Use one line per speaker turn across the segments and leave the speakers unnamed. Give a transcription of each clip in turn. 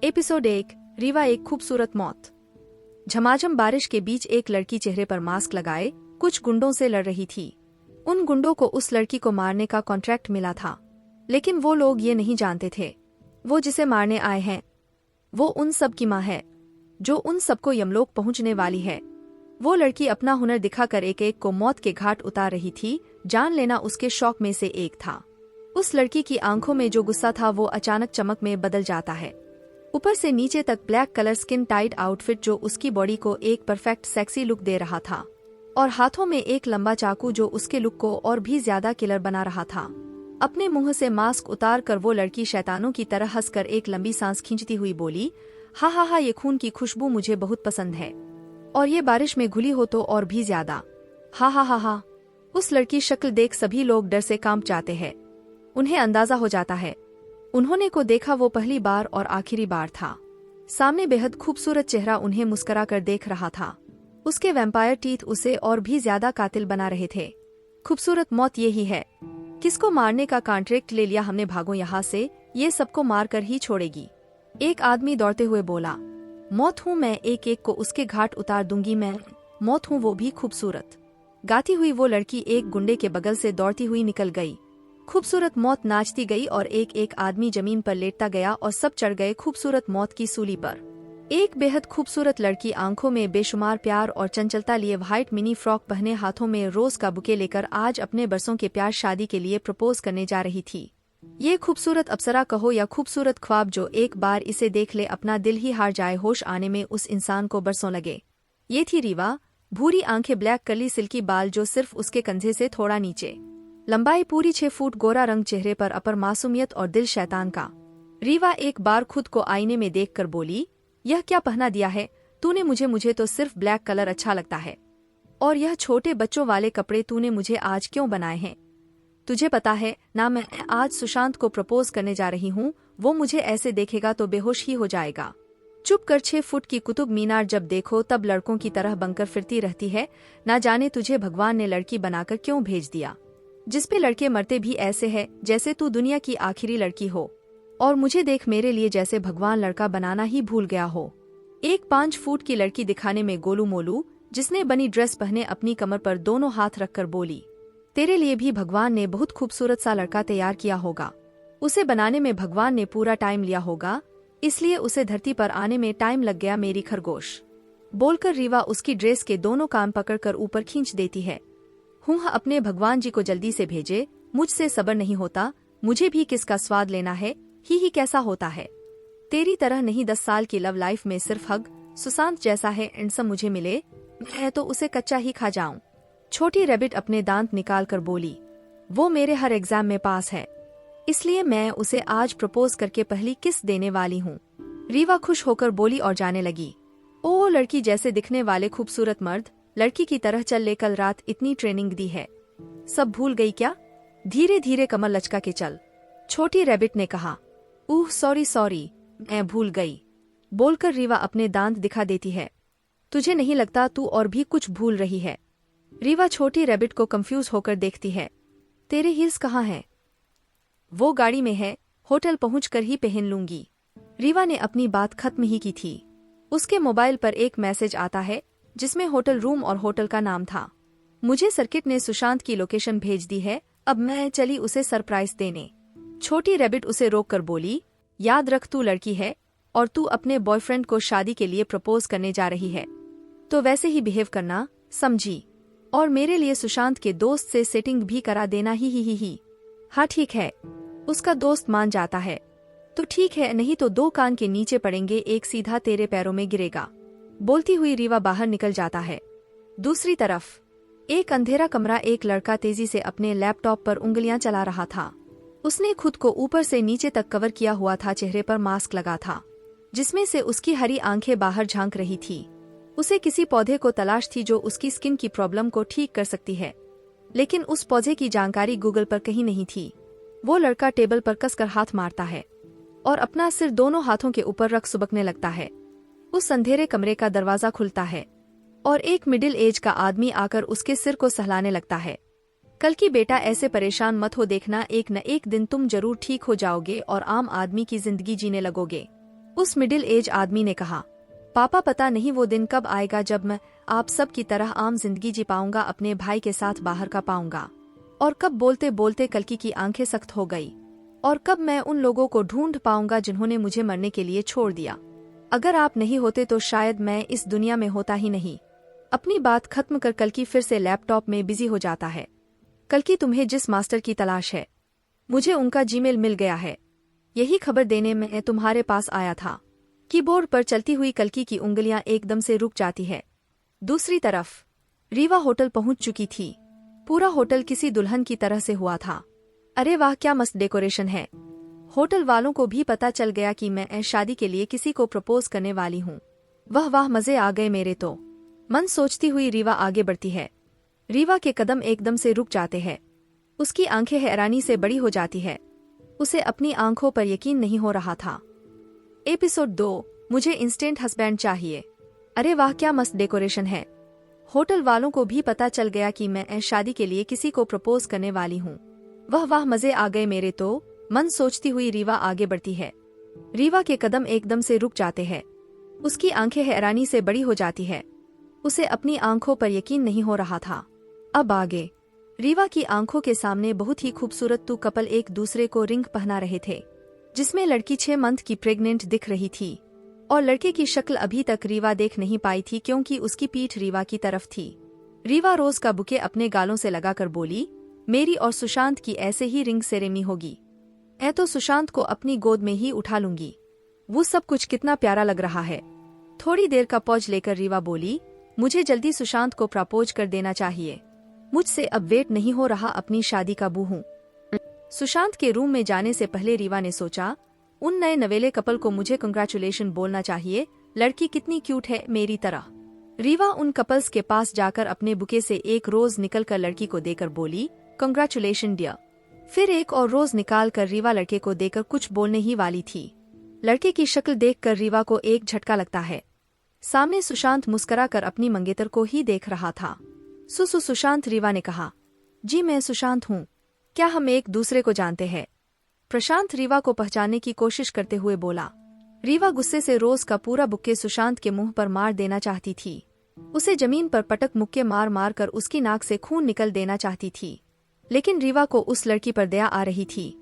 Episode 1। Rewa एक खूबसूरत मौत। झमाझम बारिश के बीच एक लड़की चेहरे पर मास्क लगाए कुछ गुंडों से लड़ रही थी। उन गुंडों को उस लड़की को मारने का कॉन्ट्रैक्ट मिला था, लेकिन वो लोग ये नहीं जानते थे वो जिसे मारने आए हैं वो उन सब की माँ है, जो उन सबको यमलोक पहुंचने वाली है। वो लड़की अपना हुनर दिखाकर एक एक को मौत के घाट उतार रही थी। जान लेना उसके शौक में से एक था। उस लड़की की आंखों में जो गुस्सा था वो अचानक चमक में बदल जाता है। ऊपर से नीचे तक black colour skin tight outfit जो उसकी बॉडी को एक परफेक्ट सेक्सी लुक दे रहा था, और हाथों में एक लंबा चाकू जो उसके लुक को और भी ज्यादा किलर बना रहा था। अपने मुंह से मास्क उतार कर वो लड़की शैतानों की तरह हंसकर एक लंबी सांस खींचती हुई बोली, हा हा हा, ये खून की खुशबू मुझे बहुत पसंद है, और ये बारिश में घुली हो तो और भी ज्यादा। हा हा हा हा। उस लड़की शक्ल देख सभी लोग डर से कांप जाते हैं। उन्हें अंदाजा हो जाता है उन्होंने को देखा वो पहली बार और आखिरी बार था। सामने बेहद खूबसूरत चेहरा उन्हें मुस्कुरा कर देख रहा था। उसके वैम्पायर टीथ उसे और भी ज्यादा कातिल बना रहे थे। खूबसूरत मौत यही है। किसको मारने का कॉन्ट्रैक्ट ले लिया हमने, भागो यहाँ से, ये सबको मार कर ही छोड़ेगी। एक आदमी दौड़ते हुए बोला, मौत हूँ मैं, एक एक को उसके घाट उतार दूंगी मैं, मौत हूँ वो भी खूबसूरत। गाती हुई वो लड़की एक गुंडे के बगल से दौड़ती हुई निकल गई। खूबसूरत मौत नाचती गई और एक एक आदमी जमीन पर लेटता गया और सब चढ़ गए खूबसूरत मौत की सूली पर। एक बेहद खूबसूरत लड़की आंखों में बेशुमार प्यार और चंचलता लिए व्हाइट मिनी फ्रॉक पहने हाथों में रोज का बुके लेकर आज अपने बरसों के प्यार शादी के लिए प्रपोज करने जा रही थी। ये खूबसूरत अप्सरा कहो या खूबसूरत ख्वाब, जो एक बार इसे देख ले अपना दिल ही हार जाए। होश आने में उस इंसान को बरसों लगे। ये थी रीवा। भूरी आंखें, ब्लैक कर्ली सिल्की बाल जो सिर्फ उसके कंधे से थोड़ा नीचे, लंबाई पूरी 6 फुट, गोरा रंग, चेहरे पर अपर मासूमियत और दिल शैतान का। रीवा एक बार खुद को आईने में देखकर बोली, यह क्या पहना दिया है तूने मुझे तो सिर्फ ब्लैक कलर अच्छा लगता है, और यह छोटे बच्चों वाले कपड़े तूने मुझे आज क्यों बनाए हैं? तुझे पता है ना, मैं आज सुशांत को प्रपोज करने जा रही हूँ। वो मुझे ऐसे देखेगा तो बेहोश ही हो जाएगा। चुप कर, 6 फुट की कुतुब मीनार जब देखो तब लड़कों की तरह बनकर फिरती रहती है। ना जाने तुझे भगवान ने लड़की बनाकर क्यों भेज दिया, जिसपे लड़के मरते भी ऐसे है जैसे तू दुनिया की आखिरी लड़की हो, और मुझे देख मेरे लिए जैसे भगवान लड़का बनाना ही भूल गया हो। एक 5 फुट की लड़की दिखाने में गोलू मोलू, जिसने बनी ड्रेस पहने अपनी कमर पर दोनों हाथ रखकर बोली, तेरे लिए भी भगवान ने बहुत खूबसूरत सा लड़का तैयार किया होगा। उसे बनाने में भगवान ने पूरा टाइम लिया होगा, इसलिए उसे धरती पर आने में टाइम लग गया मेरी खरगोश। बोलकर रीवा उसकी ड्रेस के दोनों कान पकड़कर ऊपर खींच देती है। हूँ, अपने भगवान जी को जल्दी से भेजे, मुझसे सब्र नहीं होता, मुझे भी किसका स्वाद लेना है। ही कैसा होता है, तेरी तरह नहीं 10 साल की लव लाइफ में सिर्फ हग, सुशांत जैसा है हैंडसम मुझे मिले, मैं तो उसे कच्चा ही खा जाऊं। छोटी रैबिट अपने दांत निकाल कर बोली, वो मेरे हर एग्जाम में पास है, इसलिए मैं उसे आज प्रपोज करके पहली किस देने वाली हूँ। रीवा खुश होकर बोली और जाने लगी। ओ लड़की जैसे दिखने वाले खूबसूरत मर्द, लड़की की तरह चल ले, कल रात इतनी ट्रेनिंग दी है, सब भूल गई क्या? धीरे धीरे कमर लचका के चल। छोटी रैबिट ने कहा, सॉरी, मैं भूल गई। बोलकर रीवा अपने दांत दिखा देती है। तुझे नहीं लगता तू और भी कुछ भूल रही है? रीवा छोटी रैबिट को कंफ्यूज होकर देखती है। तेरे हील्स कहाँ हैं? वो गाड़ी में है, होटल पहुंचकर ही पहन लूंगी। रीवा ने अपनी बात खत्म ही की थी। उसके मोबाइल पर एक मैसेज आता है जिसमें होटल रूम और होटल का नाम था। मुझे सर्किट ने सुशांत की लोकेशन भेज दी है, अब मैं चली उसे सरप्राइज देने। छोटी रैबिट उसे रोक कर बोली, याद रख तू लड़की है और तू अपने बॉयफ्रेंड को शादी के लिए प्रपोज करने जा रही है, तो वैसे ही बिहेव करना, समझी? और मेरे लिए सुशांत के दोस्त से सेटिंग भी करा देना ही। हाँ ठीक है। उसका दोस्त मान जाता है तो ठीक है, नहीं तो 2 कान के नीचे पड़ेंगे, एक सीधा तेरे पैरों में गिरेगा। बोलती हुई रीवा बाहर निकल जाता है। दूसरी तरफ एक अंधेरा कमरा, एक लड़का तेजी से अपने लैपटॉप पर उंगलियां चला रहा था। उसने खुद को ऊपर से नीचे तक कवर किया हुआ था, चेहरे पर मास्क लगा था जिसमें से उसकी हरी आंखें बाहर झांक रही थी। उसे किसी पौधे को तलाश थी जो उसकी स्किन की प्रॉब्लम को ठीक कर सकती है, लेकिन उस पौधे की जानकारी गूगल पर कहीं नहीं थी। वो लड़का टेबल पर कसकर हाथ मारता है और अपना सिर दोनों हाथों के ऊपर रख सुबकने लगता है। उस अंधेरे कमरे का दरवाजा खुलता है और एक मिडिल एज का आदमी आकर उसके सिर को सहलाने लगता है। कल की बेटा, ऐसे परेशान मत हो, देखना एक न एक दिन तुम जरूर ठीक हो जाओगे और आम आदमी की जिंदगी जीने लगोगे। उस मिडिल एज आदमी ने कहा, पापा पता नहीं वो दिन कब आएगा जब मैं आप सब की तरह आम जिंदगी जी पाऊंगा, अपने भाई के साथ बाहर का पाऊंगा। और कब बोलते बोलते कल्कि की आंखें सख्त हो गई। और कब मैं उन लोगों को ढूंढ पाऊंगा जिन्होंने मुझे मरने के लिए छोड़ दिया। अगर आप नहीं होते तो शायद मैं इस दुनिया में होता ही नहीं। अपनी बात खत्म कर कल्कि फिर से लैपटॉप में बिजी हो जाता है। कल्कि तुम्हें जिस मास्टर की तलाश है, मुझे उनका जीमेल मिल गया है। यही खबर देने मैं तुम्हारे पास आया था। कीबोर्ड पर चलती हुई कल्कि की उंगलियां एकदम से रुक जाती है। दूसरी तरफ रीवा होटल पहुंच चुकी थी। पूरा होटल किसी दुल्हन की तरह से हुआ था। अरे वाह, क्या मस्त डेकोरेशन है। होटल वालों को भी पता चल गया कि मैं शादी के लिए किसी को प्रपोज करने वाली हूँ। वाह वाह, मजे आ गए मेरे तो। मन सोचती हुई रीवा आगे बढ़ती है। रीवा के कदम एकदम से रुक जाते हैं। उसकी आंखें हैरानी से बड़ी हो जाती है। उसे अपनी आंखों पर यकीन नहीं हो रहा था। एपिसोड 2, मुझे इंस्टेंट हस्बैंड चाहिए। अरे वाह, क्या मस्त डेकोरेशन है। होटल वालों को भी पता चल गया कि मैं शादी के लिए किसी को प्रपोज करने वाली हूँ। वाह वाह, मजे आ गए मेरे तो। मन सोचती हुई रीवा आगे बढ़ती है। रीवा के कदम एकदम से रुक जाते हैं। उसकी आंखें हैरानी से बड़ी हो जाती है। उसे अपनी आंखों पर यकीन नहीं हो रहा था। अब आगे रीवा की आंखों के सामने बहुत ही खूबसूरत टू कपल एक दूसरे को रिंग पहना रहे थे, जिसमें लड़की 6 मंथ की प्रेग्नेंट दिख रही थी और लड़के की शक्ल अभी तक रीवा देख नहीं पाई थी क्योंकि उसकी पीठ रीवा की तरफ थी। रीवा रोज का बुके अपने गालों से लगाकर बोली, मेरी और सुशांत की ऐसे ही रिंग सेरेमनी होगी। तो सुशांत को अपनी गोद में ही उठा लूंगी। वो सब कुछ कितना प्यारा लग रहा है। थोड़ी देर का पॉज लेकर रीवा बोली, मुझे जल्दी सुशांत को प्रपोज कर देना चाहिए। मुझसे अब वेट नहीं हो रहा अपनी शादी का बूहू। सुशांत के रूम में जाने से पहले रीवा ने सोचा, उन नए नवेले कपल को मुझे कंग्रेचुलेशन बोलना चाहिए। लड़की कितनी क्यूट है मेरी तरह। रीवा उन कपल्स के पास जाकर अपने बुके से एक रोज निकलकर लड़की को देकर बोली, कंग्रेचुलेशन डियर। फिर एक और रोज निकाल कर रीवा लड़के को देकर कुछ बोलने ही वाली थी। लड़के की शक्ल देखकर रीवा को एक झटका लगता है। सामने सुशांत मुस्कुरा कर अपनी मंगेतर को ही देख रहा था। सुशांत, रीवा ने कहा। जी मैं सुशांत हूँ। क्या हम एक दूसरे को जानते हैं? प्रशांत रीवा को पहचानने की कोशिश करते हुए बोला। रीवा गुस्से से रोज का पूरा बुक्के सुशांत के मुंह पर मार देना चाहती थी। उसे जमीन पर पटक मुक्के मार मार कर उसकी नाक से खून निकल देना चाहती थी। लेकिन रीवा को उस लड़की पर दया आ रही थी।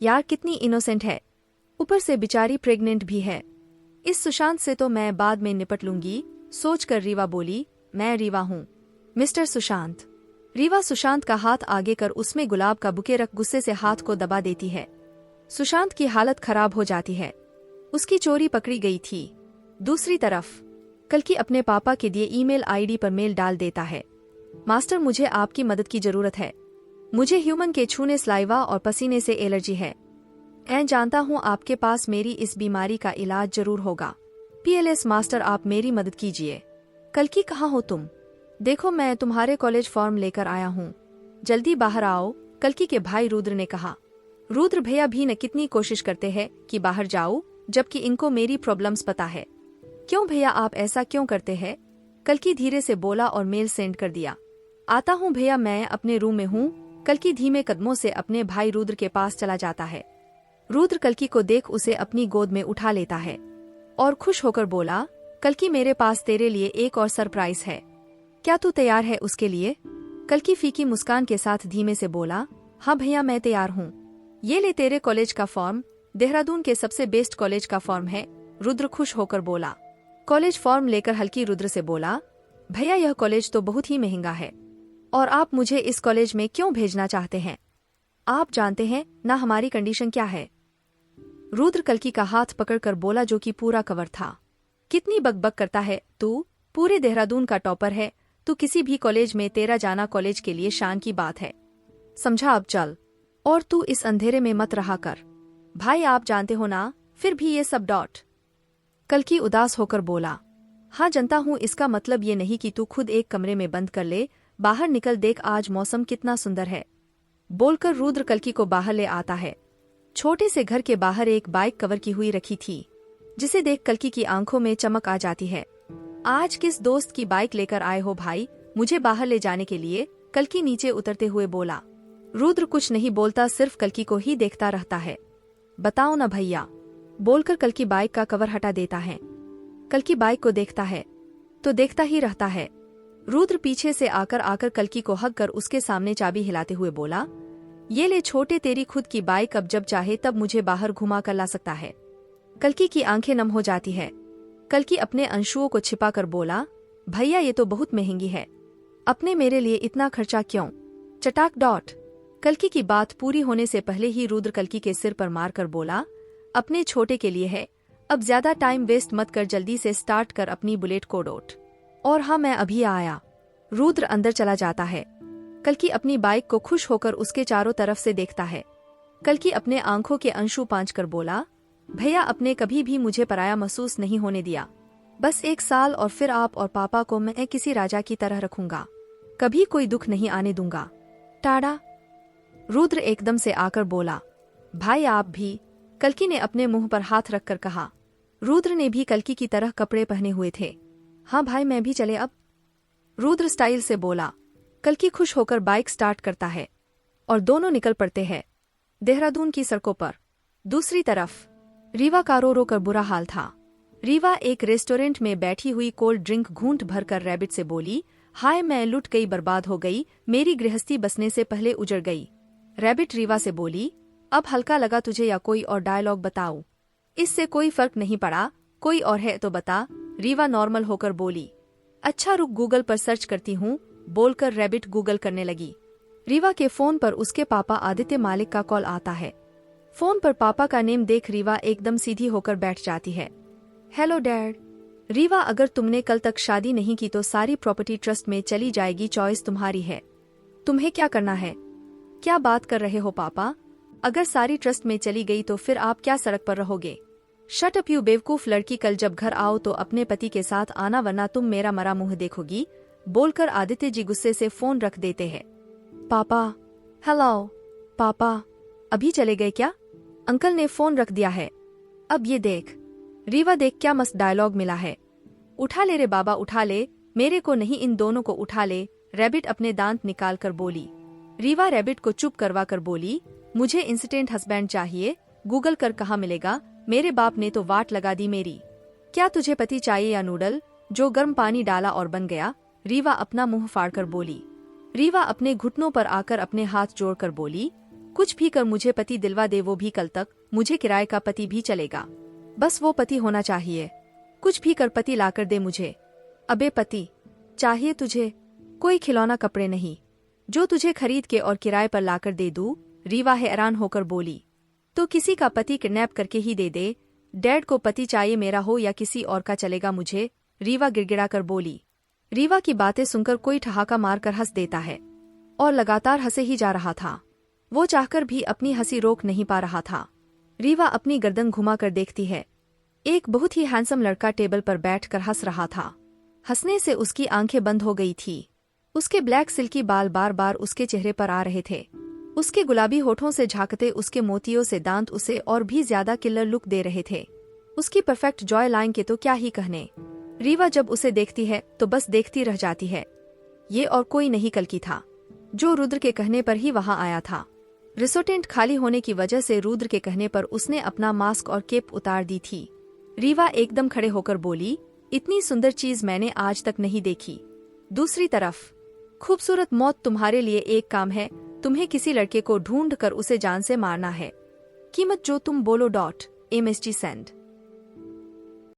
यार कितनी इनोसेंट है, ऊपर से बेचारी प्रेग्नेंट भी है। इस सुशांत से तो मैं बाद में निपट लूंगी, सोचकर रीवा बोली, मैं रीवा हूँ, मिस्टर सुशांत। रीवा सुशांत का हाथ आगे कर उसमें गुलाब का बुके रख गुस्से से हाथ को दबा देती है। सुशांत की हालत खराब हो जाती है। उसकी चोरी पकड़ी गई थी। दूसरी तरफ कल्कि अपने पापा के दिए ईमेल आईडी पर मेल डाल देता है, मास्टर मुझे आपकी मदद की जरूरत है। मुझे ह्यूमन के छूने, सलाइवा और पसीने से एलर्जी है। मैं जानता हूँ आपके पास मेरी इस बीमारी का इलाज जरूर होगा। पीएलएस मास्टर आप मेरी मदद कीजिए। कल्कि कहाँ हो तुम? देखो मैं तुम्हारे कॉलेज फॉर्म लेकर आया हूँ, जल्दी बाहर आओ, कल्कि के भाई रुद्र ने कहा। रुद्र भैया भी न कितनी कोशिश करते हैं कि बाहर जाओ, जबकि इनको मेरी प्रॉब्लम्स पता है। क्यों भैया आप ऐसा क्यों करते हैं? कल्कि धीरे से बोला और मेल सेंड कर दिया। आता हूँ भैया, मैं अपने रूम में हूँ। कल्कि धीमे कदमों से अपने भाई रुद्र के पास चला जाता है। रुद्र कल्कि को देख उसे अपनी गोद में उठा लेता है और खुश होकर बोला, कल्कि मेरे पास तेरे लिए एक और सरप्राइज है, क्या तू तैयार है उसके लिए? कल्कि फीकी मुस्कान के साथ धीमे से बोला, हाँ भैया मैं तैयार हूँ। ये ले तेरे कॉलेज का फॉर्म, देहरादून के सबसे बेस्ट कॉलेज का फॉर्म है। रुद्र खुश होकर बोला। कॉलेज फॉर्म लेकर हल्की रुद्र से बोला, भैया यह कॉलेज तो बहुत ही महंगा है और आप मुझे इस कॉलेज में क्यों भेजना चाहते हैं? आप जानते हैं ना हमारी कंडीशन क्या है? रुद्र कल्कि का हाथ पकड़कर बोला, जो कि पूरा कवर था। कितनी बकबक करता है तू, पूरे देहरादून का टॉपर है तू, किसी भी कॉलेज में तेरा जाना कॉलेज के लिए शान की बात है। समझा, अब चल और तू इस अंधेरे में मत रहा कर। भाई आप जानते हो ना, फिर भी ये सब डॉट। कल्कि उदास होकर बोला, हाँ जनता हूँ, इसका मतलब ये नहीं कि तू खुद एक कमरे में बंद कर ले, बाहर निकल देख आज मौसम कितना सुंदर है। बोलकर रुद्र कल्कि को बाहर ले आता है। छोटे से घर के बाहर एक बाइक कवर की हुई रखी थी, जिसे देख कल्कि की आंखों में चमक आ जाती है। आज किस दोस्त की बाइक लेकर आए हो भाई, मुझे बाहर ले जाने के लिए? कल्कि नीचे उतरते हुए बोला। रुद्र कुछ नहीं बोलता, सिर्फ कल्कि को ही देखता रहता है। बताओ ना भैया, बोलकर कल्कि बाइक का कवर हटा देता है। कल्कि बाइक को देखता है तो देखता ही रहता है। रुद्र पीछे से आकर कल्कि को हग कर उसके सामने चाबी हिलाते हुए बोला, ये ले छोटे, तेरी खुद की बाइक, अब जब चाहे तब मुझे बाहर घुमा कर ला सकता है। कल्कि की आंखें नम हो जाती है। कल्कि अपने अंशुओं को छिपा कर बोला, भैया ये तो बहुत महंगी है, अपने मेरे लिए इतना खर्चा क्यों? चटाक डॉट। कल्कि की बात पूरी होने से पहले ही रुद्र कल्कि के सिर पर मार कर बोला, अपने छोटे के लिए है, अब ज्यादा टाइम वेस्ट मत कर, जल्दी से स्टार्ट कर अपनी बुलेट को डॉट। और हाँ, मैं अभी आया। रुद्र अंदर चला जाता है। कल्कि अपनी बाइक को खुश होकर उसके चारों तरफ से देखता है। कल्कि अपने आंखों के अंशु पांच कर बोला, भैया आपने कभी भी मुझे पराया महसूस नहीं होने दिया, बस 1 साल और फिर आप और पापा को मैं किसी राजा की तरह रखूंगा, कभी कोई दुख नहीं आने दूंगा। टाड़ा। रुद्र एकदम से आकर बोला, भाई आप भी? कल्कि ने अपने मुंह पर हाथ रखकर कहा। रुद्र ने भी कल्कि की तरह कपड़े पहने हुए थे। हाँ भाई, मैं भी चले अब? रुद्र स्टाइल से बोला। कल्कि खुश होकर बाइक स्टार्ट करता है और दोनों निकल पड़ते हैं देहरादून की सड़कों पर। दूसरी तरफ रीवा का रो रो कर बुरा हाल था। रीवा एक रेस्टोरेंट में बैठी हुई कोल्ड ड्रिंक घूंट भरकर रैबिट से बोली, हाय मैं लुट गई, बर्बाद हो गई, मेरी गृहस्थी बसने से पहले उजड़ गई। रैबिट रीवा से बोली, अब हल्का लगा तुझे या कोई और डायलॉग बताऊं? इससे कोई फर्क नहीं पड़ा, कोई और है तो बता। रीवा नॉर्मल होकर बोली, अच्छा रुक गूगल पर सर्च करती हूँ, बोलकर रैबिट गूगल करने लगी। रीवा के फोन पर उसके पापा आदित्य मालिक का कॉल आता है। फोन पर पापा का नेम देख रीवा एकदम सीधी होकर बैठ जाती है। Hello dad. रीवा, अगर तुमने कल तक शादी नहीं की तो सारी प्रॉपर्टी ट्रस्ट में चली जाएगी, चॉइस तुम्हारी है, तुम्हें क्या करना है। क्या बात कर रहे हो पापा, अगर सारी ट्रस्ट में चली गई तो फिर आप क्या सड़क पर रहोगे? शट अप यू बेवकूफ लड़की, कल जब घर आओ तो अपने पति के साथ आना वरना तुम मेरा मरा मुंह देखोगी, बोलकर आदित्य जी गुस्से से फोन रख देते हैं। पापा। हेलो पापा, अभी चले गए क्या? अंकल ने फोन रख दिया है। अब ये देख। रीवा, देख क्या मस्त डायलॉग मिला है, उठा ले रे बाबा उठा ले, मेरे को नहीं इन दोनों को उठा ले। रैबिट अपने दांत निकाल कर बोली। रीवा रैबिट को चुप करवा कर बोली, मुझे इंस्टेंट हस्बैंड चाहिए, गूगल कर कहाँ मिलेगा, मेरे बाप ने तो वाट लगा दी मेरी। क्या तुझे पति चाहिए या नूडल जो गर्म पानी डाला और बन गया? रीवा अपना मुंह फाड़कर बोली। रीवा अपने घुटनों पर आकर अपने हाथ जोड़कर बोली, कुछ भी कर मुझे पति दिलवा दे, वो भी कल तक, मुझे किराए का पति भी चलेगा, बस वो पति होना चाहिए, कुछ भी कर पति लाकर दे मुझे। अबे पति चाहिए तुझे, कोई खिलौना कपड़े नहीं जो तुझे खरीद के और किराए पर लाकर दे दूं? रीवा हैरान होकर बोली, तो किसी का पति किडनैप करके ही दे दे। डैड को पति चाहिए, मेरा हो या किसी और का चलेगा मुझे, रीवा गिड़गिड़ा कर बोली। रीवा की बातें सुनकर कोई ठहाका मारकर हंस देता है और लगातार हंसे ही जा रहा था। वो चाहकर भी अपनी हंसी रोक नहीं पा रहा था। रीवा अपनी गर्दन घुमाकर देखती है। एक बहुत ही हैंडसम लड़का टेबल पर बैठकर हंस रहा था। हंसने से उसकी आंखें बंद हो गई थी। उसके ब्लैक सिल्की बाल बार बार उसके चेहरे पर आ रहे थे। उसके गुलाबी होठों से झांकते उसके मोतियों से दांत उसे और भी ज्यादा किलर लुक दे रहे थे। उसकी परफेक्ट जॉय लाइन के तो क्या ही कहने। रीवा जब उसे देखती है तो बस देखती रह जाती है। ये और कोई नहीं कल्कि था, जो रुद्र के कहने पर ही वहां आया था। रिसोर्टेंट खाली होने की वजह से रुद्र के कहने पर उसने अपना मास्क और केप उतार दी थी। रीवा एकदम खड़े होकर बोली, इतनी सुंदर चीज मैंने आज तक नहीं देखी। दूसरी तरफ खूबसूरत मौत तुम्हारे लिए एक काम है, तुम्हें किसी लड़के को ढूंढ कर उसे जान से मारना है, कीमत जो तुम बोलो। MSG send.